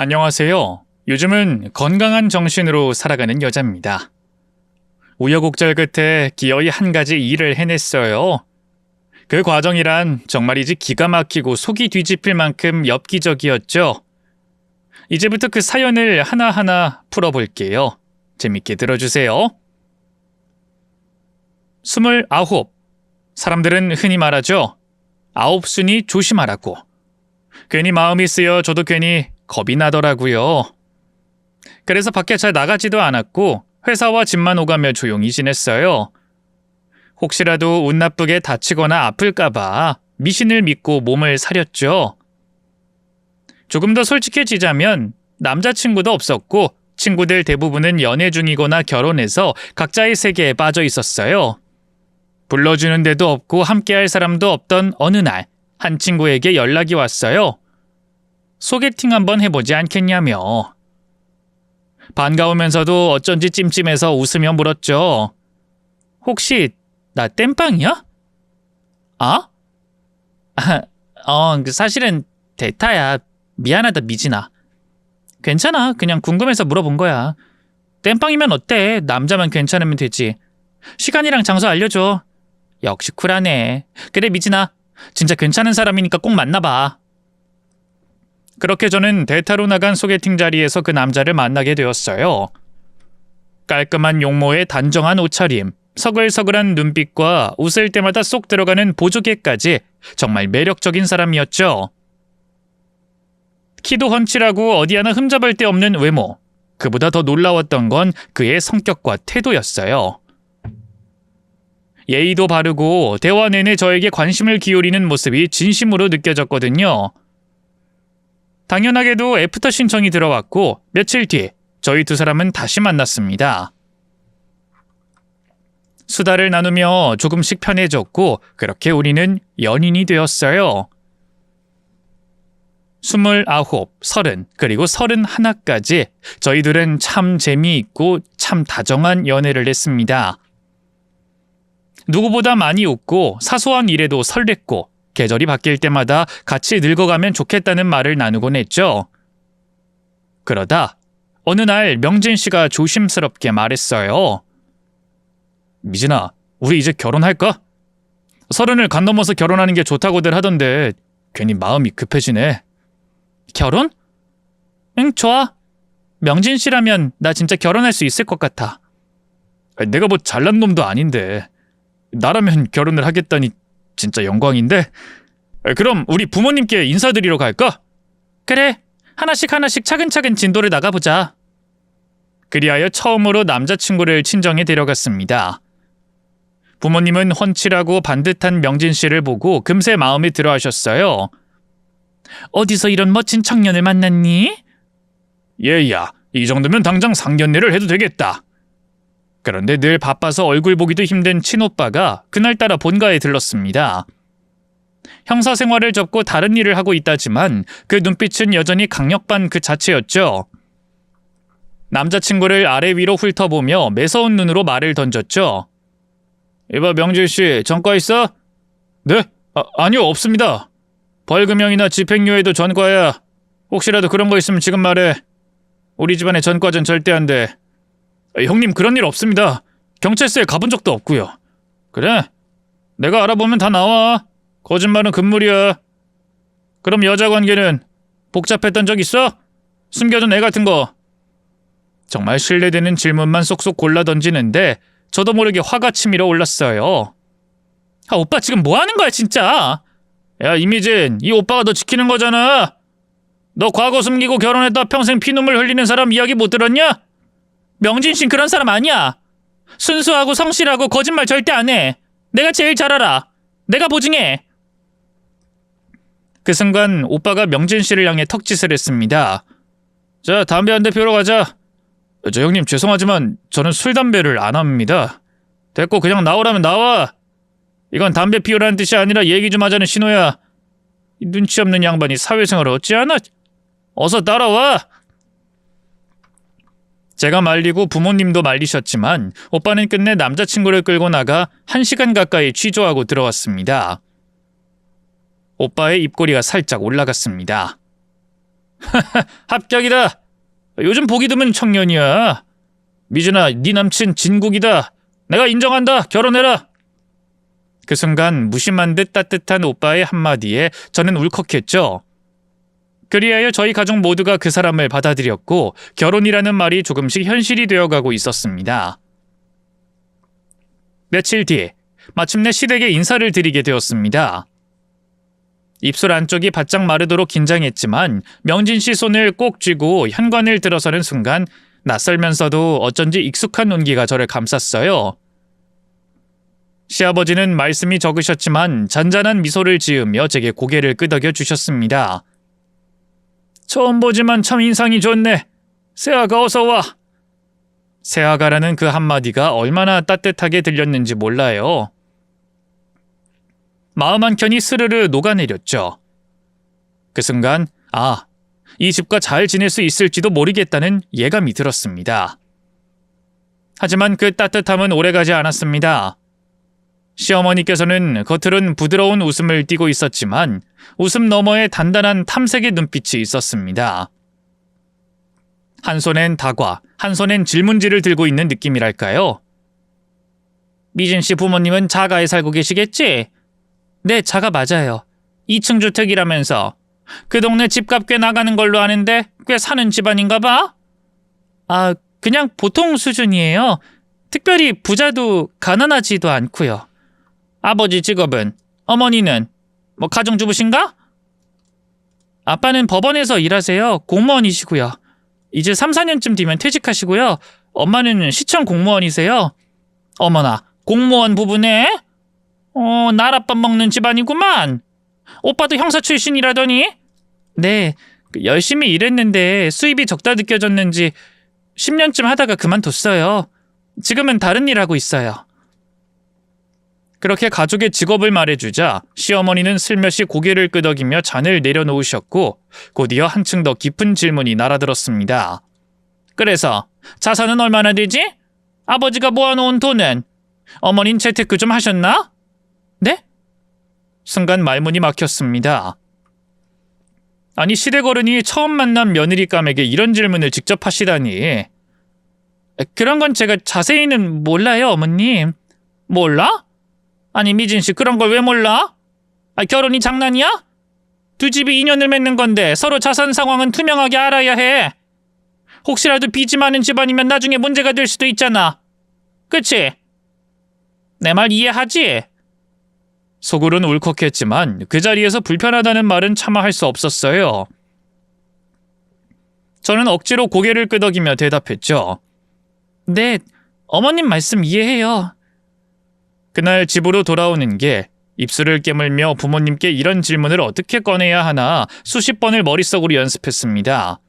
안녕하세요. 요즘은 건강한 정신으로 살아가는 여자입니다. 우여곡절 끝에 기어이 한 가지 일을 해냈어요. 그 과정이란 정말이지 기가 막히고 속이 뒤집힐 만큼 엽기적이었죠. 이제부터 그 사연을 하나하나 풀어볼게요. 재밌게 들어주세요. 29. 사람들은 흔히 말하죠. 9순이 조심하라고. 괜히 마음이 쓰여 저도 괜히 겁이 나더라고요. 그래서 밖에 잘 나가지도 않았고 회사와 집만 오가며 조용히 지냈어요. 혹시라도 운 나쁘게 다치거나 아플까봐 미신을 믿고 몸을 사렸죠. 조금 더 솔직해지자면 남자친구도 없었고 친구들 대부분은 연애 중이거나 결혼해서 각자의 세계에 빠져 있었어요. 불러주는 데도 없고 함께할 사람도 없던 어느 날 한 친구에게 연락이 왔어요. 소개팅 한번 해보지 않겠냐며. 반가우면서도 어쩐지 찜찜해서 웃으며 물었죠. 혹시 나 땜빵이야? 아? 사실은 대타야. 미안하다 미진아. 괜찮아. 그냥 궁금해서 물어본 거야. 땜빵이면 어때? 남자만 괜찮으면 되지. 시간이랑 장소 알려줘. 역시 쿨하네. 그래 미진아. 진짜 괜찮은 사람이니까 꼭 만나봐. 그렇게 저는 대타로 나간 소개팅 자리에서 그 남자를 만나게 되었어요. 깔끔한 용모에 단정한 옷차림, 서글서글한 눈빛과 웃을 때마다 쏙 들어가는 보조개까지 정말 매력적인 사람이었죠. 키도 훤칠하고 어디 하나 흠잡을 데 없는 외모. 그보다 더 놀라웠던 건 그의 성격과 태도였어요. 예의도 바르고 대화 내내 저에게 관심을 기울이는 모습이 진심으로 느껴졌거든요. 당연하게도 애프터 신청이 들어왔고 며칠 뒤 저희 두 사람은 다시 만났습니다. 수다를 나누며 조금씩 편해졌고 그렇게 우리는 연인이 되었어요. 29, 30, 그리고 31까지 저희들은 참 재미있고 참 다정한 연애를 했습니다. 누구보다 많이 웃고 사소한 일에도 설렜고 계절이 바뀔 때마다 같이 늙어가면 좋겠다는 말을 나누곤 했죠. 그러다 어느 날 명진 씨가 조심스럽게 말했어요. 미진아, 우리 이제 결혼할까? 30을 간 넘어서 결혼하는 게 좋다고들 하던데 괜히 마음이 급해지네. 결혼? 응, 좋아. 명진 씨라면 나 진짜 결혼할 수 있을 것 같아. 내가 뭐 잘난 놈도 아닌데 나라면 결혼을 하겠다니 진짜 영광인데? 그럼 우리 부모님께 인사드리러 갈까? 그래, 하나씩 차근차근 진도를 나가보자. 그리하여 처음으로 남자친구를 친정에 데려갔습니다. 부모님은 훤칠하고 반듯한 명진 씨를 보고 금세 마음에 들어하셨어요. 어디서 이런 멋진 청년을 만났니? 얘야, 이 정도면 당장 상견례를 해도 되겠다. 그런데 늘 바빠서 얼굴 보기도 힘든 친오빠가 그날따라 본가에 들렀습니다. 형사 생활을 접고 다른 일을 하고 있다지만 그 눈빛은 여전히 강력반 그 자체였죠. 남자친구를 아래 위로 훑어보며 매서운 눈으로 말을 던졌죠. 이봐 명진씨, 전과 있어? 네? 아니요, 없습니다. 벌금형이나 집행유예도 전과야. 혹시라도 그런 거 있으면 지금 말해. 우리 집안에 전과전 절대 안 돼. 형님, 그런 일 없습니다. 경찰서에 가본 적도 없고요. 그래? 내가 알아보면 다 나와. 거짓말은 금물이야. 그럼 여자 관계는 복잡했던 적 있어? 숨겨둔 애 같은 거. 정말 신뢰되는 질문만 쏙쏙 골라 던지는데 저도 모르게 화가 치밀어 올랐어요. 오빠 지금 뭐 하는 거야 진짜? 야 이미진, 이 오빠가 너 지키는 거잖아. 너 과거 숨기고 결혼했다 평생 피눈물 흘리는 사람 이야기 못 들었냐? 명진 씨는 그런 사람 아니야. 순수하고 성실하고 거짓말 절대 안 해. 내가 제일 잘 알아. 내가 보증해. 그 순간 오빠가 명진 씨를 향해 턱짓을 했습니다. 자, 담배 한 대 피우러 가자. 저 형님 죄송하지만 저는 술 담배를 안 합니다. 됐고 그냥 나오라면 나와. 이건 담배 피우라는 뜻이 아니라 얘기 좀 하자는 신호야. 이 눈치 없는 양반이 사회생활을 어찌하나? 어서 따라와. 제가 말리고 부모님도 말리셨지만 오빠는 끝내 남자친구를 끌고 나가 1시간 가까이 취조하고 들어왔습니다. 오빠의 입꼬리가 살짝 올라갔습니다. 합격이다. 요즘 보기 드문 청년이야. 미진아, 네 남친 진국이다. 내가 인정한다. 결혼해라. 그 순간 무심한 듯 따뜻한 오빠의 한마디에 저는 울컥했죠. 그리하여 저희 가족 모두가 그 사람을 받아들였고 결혼이라는 말이 조금씩 현실이 되어가고 있었습니다. 며칠 뒤 마침내 시댁에 인사를 드리게 되었습니다. 입술 안쪽이 바짝 마르도록 긴장했지만 명진 씨 손을 꼭 쥐고 현관을 들어서는 순간 낯설면서도 어쩐지 익숙한 온기가 저를 감쌌어요. 시아버지는 말씀이 적으셨지만 잔잔한 미소를 지으며 제게 고개를 끄덕여 주셨습니다. 처음 보지만 참 인상이 좋네. 새아가 어서 와. 새아가라는 그 한마디가 얼마나 따뜻하게 들렸는지 몰라요. 마음 한켠이 스르르 녹아내렸죠. 그 순간 이 집과 잘 지낼 수 있을지도 모르겠다는 예감이 들었습니다. 하지만 그 따뜻함은 오래가지 않았습니다. 시어머니께서는 겉으론 부드러운 웃음을 띠고 있었지만 웃음 너머에 단단한 탐색의 눈빛이 있었습니다. 한 손엔 다과, 한 손엔 질문지를 들고 있는 느낌이랄까요? 미진 씨 부모님은 자가에 살고 계시겠지? 네, 자가 맞아요. 2층 주택이라면서. 그 동네 집값 꽤 나가는 걸로 아는데 꽤 사는 집안인가 봐? 그냥 보통 수준이에요. 특별히 부자도 가난하지도 않고요. 아버지 직업은? 어머니는? 가정주부신가? 아빠는 법원에서 일하세요. 공무원이시고요. 이제 3, 4년쯤 뒤면 퇴직하시고요. 엄마는 시청 공무원이세요. 어머나, 공무원 부부네? 나랏밥 먹는 집안이구만. 오빠도 형사 출신이라더니? 네, 열심히 일했는데 수입이 적다 느껴졌는지 10년쯤 하다가 그만뒀어요. 지금은 다른 일 하고 있어요. 그렇게 가족의 직업을 말해주자 시어머니는 슬며시 고개를 끄덕이며 잔을 내려놓으셨고 곧이어 한층 더 깊은 질문이 날아들었습니다. 그래서 자산은 얼마나 되지? 아버지가 모아놓은 돈은? 어머닌 재테크 좀 하셨나? 네? 순간 말문이 막혔습니다. 아니 시댁 어른이 처음 만난 며느리감에게 이런 질문을 직접 하시다니. 그런 건 제가 자세히는 몰라요, 어머님. 몰라? 아니 미진 씨 그런 걸 왜 몰라? 결혼이 장난이야? 두 집이 인연을 맺는 건데 서로 자산 상황은 투명하게 알아야 해. 혹시라도 빚이 많은 집안이면 나중에 문제가 될 수도 있잖아. 그치? 내 말 이해하지? 속으론 울컥했지만 그 자리에서 불편하다는 말은 차마 할 수 없었어요. 저는 억지로 고개를 끄덕이며 대답했죠. 네, 어머님 말씀 이해해요. 그날 집으로 돌아오는 게 입술을 깨물며 부모님께 이런 질문을 어떻게 꺼내야 하나 수십 번을 머릿속으로 연습했습니다.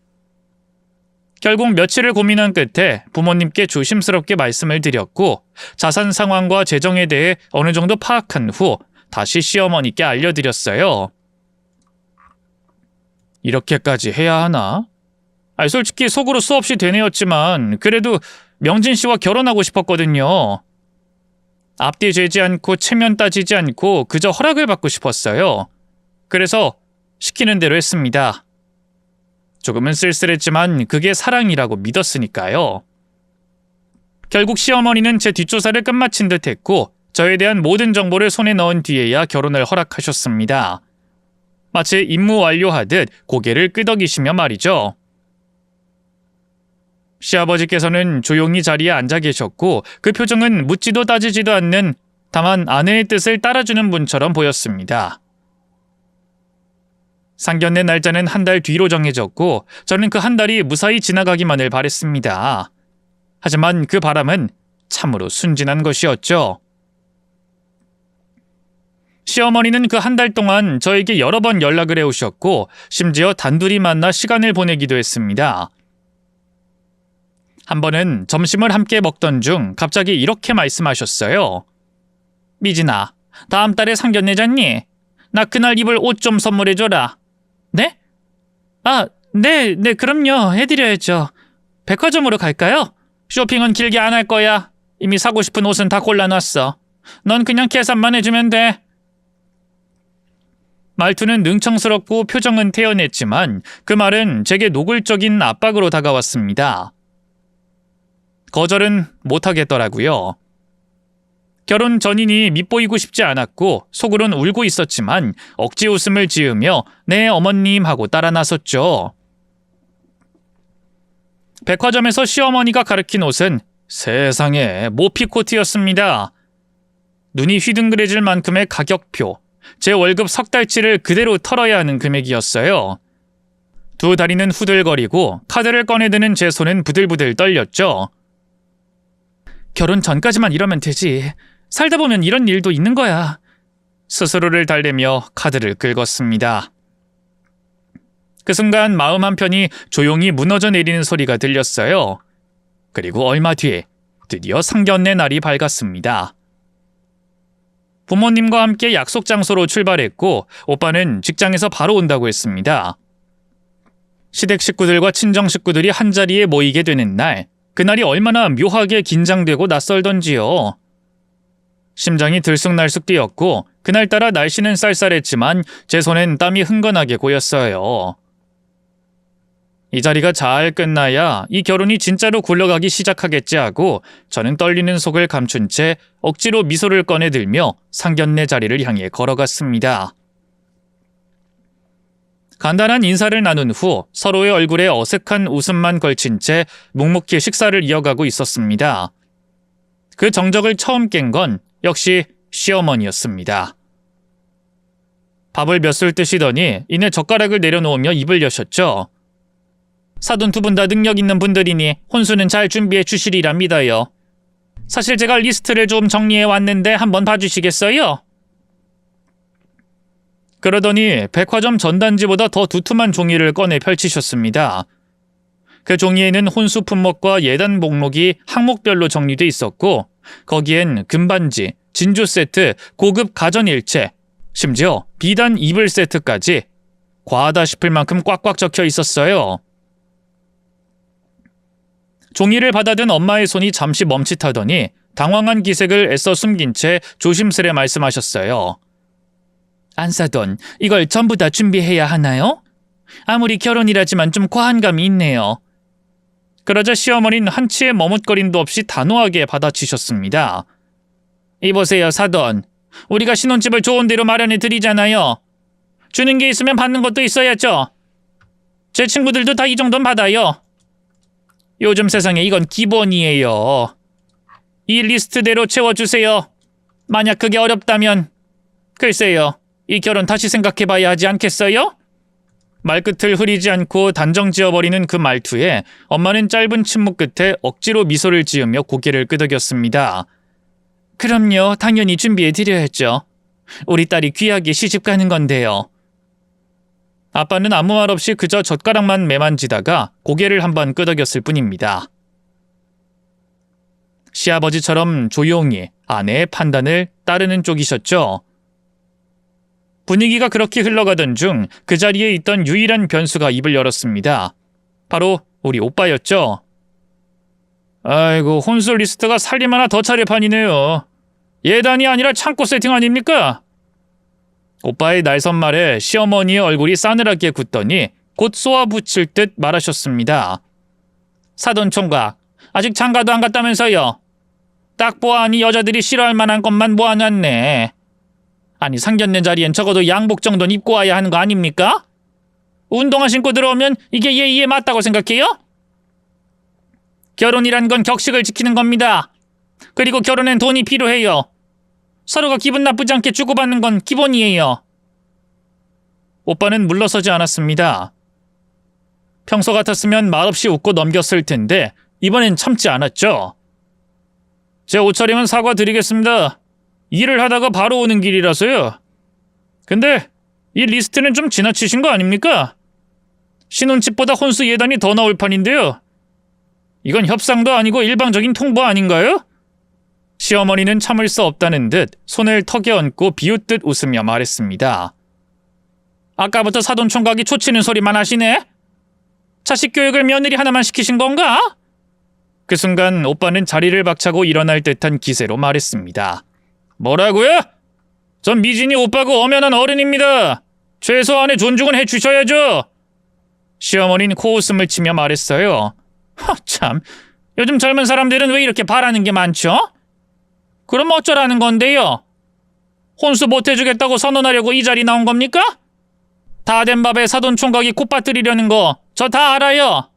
결국 며칠을 고민한 끝에 부모님께 조심스럽게 말씀을 드렸고 자산 상황과 재정에 대해 어느 정도 파악한 후 다시 시어머니께 알려드렸어요. 이렇게까지 해야 하나? 솔직히 속으로 수없이 되뇌었지만 그래도 명진 씨와 결혼하고 싶었거든요. 앞뒤 재지 않고 체면 따지지 않고 그저 허락을 받고 싶었어요. 그래서 시키는 대로 했습니다. 조금은 쓸쓸했지만 그게 사랑이라고 믿었으니까요. 결국 시어머니는 제 뒷조사를 끝마친 듯 했고 저에 대한 모든 정보를 손에 넣은 뒤에야 결혼을 허락하셨습니다. 마치 임무 완료하듯 고개를 끄덕이시며 말이죠. 시아버지께서는 조용히 자리에 앉아 계셨고 그 표정은 묻지도 따지지도 않는 다만 아내의 뜻을 따라주는 분처럼 보였습니다. 상견례 날짜는 한 달 뒤로 정해졌고 저는 그 한 달이 무사히 지나가기만을 바랬습니다. 하지만 그 바람은 참으로 순진한 것이었죠. 시어머니는 그 한 달 동안 저에게 여러 번 연락을 해오셨고 심지어 단둘이 만나 시간을 보내기도 했습니다. 한 번은 점심을 함께 먹던 중 갑자기 이렇게 말씀하셨어요. 미진아, 다음 달에 상견례잖니? 나 그날 입을 옷 좀 선물해줘라. 네? 네, 그럼요. 해드려야죠. 백화점으로 갈까요? 쇼핑은 길게 안 할 거야. 이미 사고 싶은 옷은 다 골라놨어. 넌 그냥 계산만 해주면 돼. 말투는 능청스럽고 표정은 태연했지만 그 말은 제게 노골적인 압박으로 다가왔습니다. 거절은 못하겠더라고요. 결혼 전이니 밉보이고 싶지 않았고 속으론 울고 있었지만 억지 웃음을 지으며 네 어머님 하고 따라 나섰죠. 백화점에서 시어머니가 가르친 옷은 세상에 모피코트였습니다. 눈이 휘둥그레질 만큼의 가격표, 제 월급 석 달치를 그대로 털어야 하는 금액이었어요. 두 다리는 후들거리고 카드를 꺼내드는 제 손은 부들부들 떨렸죠. 결혼 전까지만 이러면 되지. 살다 보면 이런 일도 있는 거야. 스스로를 달래며 카드를 긁었습니다. 그 순간 마음 한편이 조용히 무너져 내리는 소리가 들렸어요. 그리고 얼마 뒤에 드디어 상견례 날이 밝았습니다. 부모님과 함께 약속 장소로 출발했고 오빠는 직장에서 바로 온다고 했습니다. 시댁 식구들과 친정 식구들이 한자리에 모이게 되는 날, 그날이 얼마나 묘하게 긴장되고 낯설던지요. 심장이 들쑥날쑥 뛰었고 그날따라 날씨는 쌀쌀했지만 제 손엔 땀이 흥건하게 고였어요. 이 자리가 잘 끝나야 이 결혼이 진짜로 굴러가기 시작하겠지 하고 저는 떨리는 속을 감춘 채 억지로 미소를 꺼내들며 상견례 자리를 향해 걸어갔습니다. 간단한 인사를 나눈 후 서로의 얼굴에 어색한 웃음만 걸친 채 묵묵히 식사를 이어가고 있었습니다. 그 정적을 처음 깬 건 역시 시어머니였습니다. 밥을 몇 술 뜨시더니 이내 젓가락을 내려놓으며 입을 여셨죠. 사돈 두 분 다 능력 있는 분들이니 혼수는 잘 준비해 주시리라 믿어요. 사실 제가 리스트를 좀 정리해 왔는데 한번 봐주시겠어요? 그러더니 백화점 전단지보다 더 두툼한 종이를 꺼내 펼치셨습니다. 그 종이에는 혼수 품목과 예단 목록이 항목별로 정리돼 있었고 거기엔 금반지, 진주 세트, 고급 가전일체, 심지어 비단 이불 세트까지 과하다 싶을 만큼 꽉꽉 적혀 있었어요. 종이를 받아든 엄마의 손이 잠시 멈칫하더니 당황한 기색을 애써 숨긴 채 조심스레 말씀하셨어요. 안사돈, 이걸 전부 다 준비해야 하나요? 아무리 결혼이라지만 좀 과한 감이 있네요. 그러자 시어머니는 한치의 머뭇거림도 없이 단호하게 받아치셨습니다. 이보세요, 사돈. 우리가 신혼집을 좋은 데로 마련해 드리잖아요. 주는 게 있으면 받는 것도 있어야죠. 제 친구들도 다 이 정도는 받아요. 요즘 세상에 이건 기본이에요. 이 리스트대로 채워주세요. 만약 그게 어렵다면 글쎄요. 이 결혼 다시 생각해봐야 하지 않겠어요? 말끝을 흐리지 않고 단정 지어버리는 그 말투에 엄마는 짧은 침묵 끝에 억지로 미소를 지으며 고개를 끄덕였습니다. 그럼요. 당연히 준비해드려야죠. 우리 딸이 귀하게 시집가는 건데요. 아빠는 아무 말 없이 그저 젓가락만 매만지다가 고개를 한번 끄덕였을 뿐입니다. 시아버지처럼 조용히 아내의 판단을 따르는 쪽이셨죠. 분위기가 그렇게 흘러가던 중 그 자리에 있던 유일한 변수가 입을 열었습니다. 바로 우리 오빠였죠. 아이고, 혼수 리스트가 살림 하나 더 차릴 판이네요. 예단이 아니라 창고 세팅 아닙니까? 오빠의 날선 말에 시어머니의 얼굴이 싸늘하게 굳더니 곧 쏘아붙일 듯 말하셨습니다. 사돈 총각, 아직 장가도 안 갔다면서요. 딱 보아하니 여자들이 싫어할 만한 것만 모아놨네. 아니, 상견례 자리엔 적어도 양복 정도는 입고 와야 하는 거 아닙니까? 운동화 신고 들어오면 이게 예의에 맞다고 생각해요? 결혼이란 건 격식을 지키는 겁니다. 그리고 결혼엔 돈이 필요해요. 서로가 기분 나쁘지 않게 주고받는 건 기본이에요. 오빠는 물러서지 않았습니다. 평소 같았으면 말없이 웃고 넘겼을 텐데 이번엔 참지 않았죠. 제 옷차림은 사과드리겠습니다. 일을 하다가 바로 오는 길이라서요. 근데 이 리스트는 좀 지나치신 거 아닙니까? 신혼집보다 혼수 예단이 더 나올 판인데요. 이건 협상도 아니고 일방적인 통보 아닌가요? 시어머니는 참을 수 없다는 듯 손을 턱에 얹고 비웃듯 웃으며 말했습니다. 아까부터 사돈 총각이 초치는 소리만 하시네? 자식 교육을 며느리 하나만 시키신 건가? 그 순간 오빠는 자리를 박차고 일어날 듯한 기세로 말했습니다. 뭐라고요? 전 미진이 오빠고 엄연한 어른입니다. 최소한의 존중은 해주셔야죠. 시어머니는 코웃음을 치며 말했어요. 참, 요즘 젊은 사람들은 왜 이렇게 바라는 게 많죠? 그럼 어쩌라는 건데요? 혼수 못해주겠다고 선언하려고 이 자리 나온 겁니까? 다 된 밥에 사돈 총각이 콧바뜨리려는 거 저 다 알아요.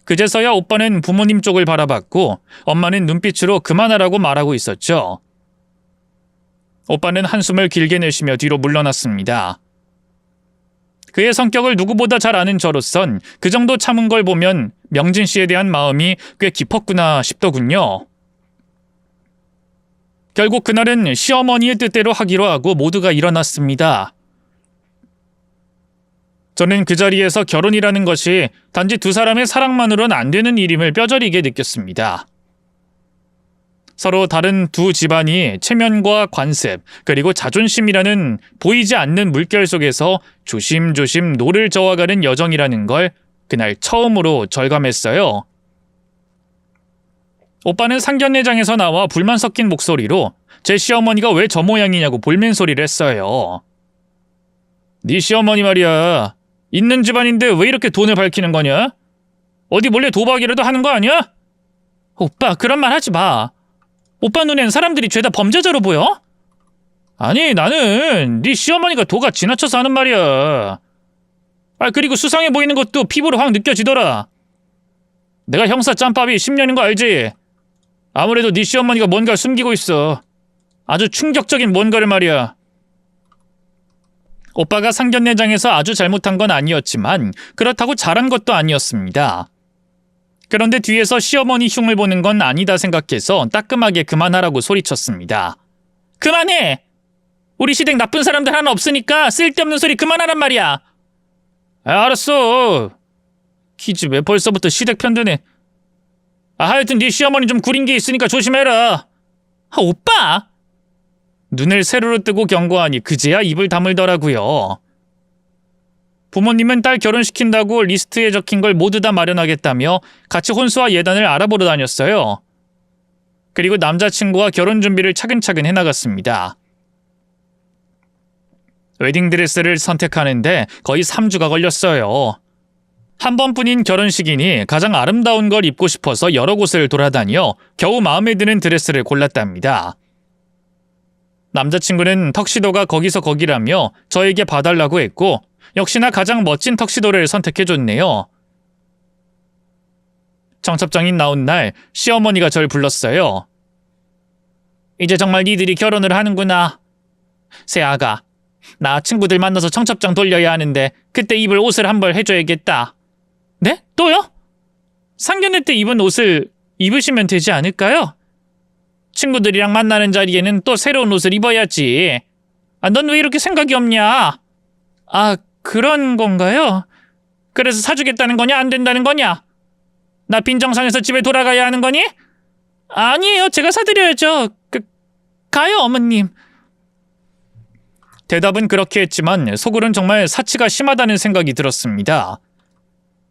그제서야 오빠는 부모님 쪽을 바라봤고 엄마는 눈빛으로 그만하라고 말하고 있었죠. 오빠는 한숨을 길게 내쉬며 뒤로 물러났습니다. 그의 성격을 누구보다 잘 아는 저로선 그 정도 참은 걸 보면 명진 씨에 대한 마음이 꽤 깊었구나 싶더군요. 결국 그날은 시어머니의 뜻대로 하기로 하고 모두가 일어났습니다. 저는 그 자리에서 결혼이라는 것이 단지 두 사람의 사랑만으로는 안 되는 일임을 뼈저리게 느꼈습니다. 서로 다른 두 집안이 체면과 관습 그리고 자존심이라는 보이지 않는 물결 속에서 조심조심 노를 저어가는 여정이라는 걸 그날 처음으로 절감했어요. 오빠는 상견례장에서 나와 불만 섞인 목소리로 제 시어머니가 왜 저 모양이냐고 볼멘소리를 했어요. 네 시어머니 말이야. 있는 집안인데 왜 이렇게 돈을 밝히는 거냐? 어디 몰래 도박이라도 하는 거 아니야? 오빠 그런 말 하지 마. 오빠 눈엔 사람들이 죄다 범죄자로 보여? 아니 나는 네 시어머니가 도가 지나쳐서 하는 말이야. 그리고 수상해 보이는 것도 피부로 확 느껴지더라. 내가 형사 짬밥이 10년인 거 알지? 아무래도 네 시어머니가 뭔가 숨기고 있어. 아주 충격적인 뭔가를 말이야. 오빠가 상견례장에서 아주 잘못한 건 아니었지만 그렇다고 잘한 것도 아니었습니다. 그런데 뒤에서 시어머니 흉을 보는 건 아니다 생각해서 따끔하게 그만하라고 소리쳤습니다. 그만해! 우리 시댁 나쁜 사람들 하나 없으니까 쓸데없는 소리 그만하란 말이야. 알았어. 기집 왜 벌써부터 시댁 편드네. 하여튼 네 시어머니 좀 구린 게 있으니까 조심해라. 오빠! 눈을 세로로 뜨고 경고하니 그제야 입을 다물더라고요. 부모님은 딸 결혼시킨다고 리스트에 적힌 걸 모두 다 마련하겠다며 같이 혼수와 예단을 알아보러 다녔어요. 그리고 남자친구와 결혼 준비를 차근차근 해나갔습니다. 웨딩드레스를 선택하는데 거의 3주가 걸렸어요. 한 번뿐인 결혼식이니 가장 아름다운 걸 입고 싶어서 여러 곳을 돌아다녀 겨우 마음에 드는 드레스를 골랐답니다. 남자친구는 턱시도가 거기서 거기라며 저에게 봐달라고 했고 역시나 가장 멋진 턱시도를 선택해줬네요. 청첩장이 나온 날 시어머니가 절 불렀어요. 이제 정말 니들이 결혼을 하는구나. 새아가, 나 친구들 만나서 청첩장 돌려야 하는데 그때 입을 옷을 한 벌 해줘야겠다. 네? 또요? 상견례 때 입은 옷을 입으시면 되지 않을까요? 친구들이랑 만나는 자리에는 또 새로운 옷을 입어야지. 넌 왜 이렇게 생각이 없냐? 그런 건가요? 그래서 사주겠다는 거냐 안 된다는 거냐? 나 빈정상해서 집에 돌아가야 하는 거니? 아니에요. 제가 사드려야죠. 가요 어머님. 대답은 그렇게 했지만 속으론 정말 사치가 심하다는 생각이 들었습니다.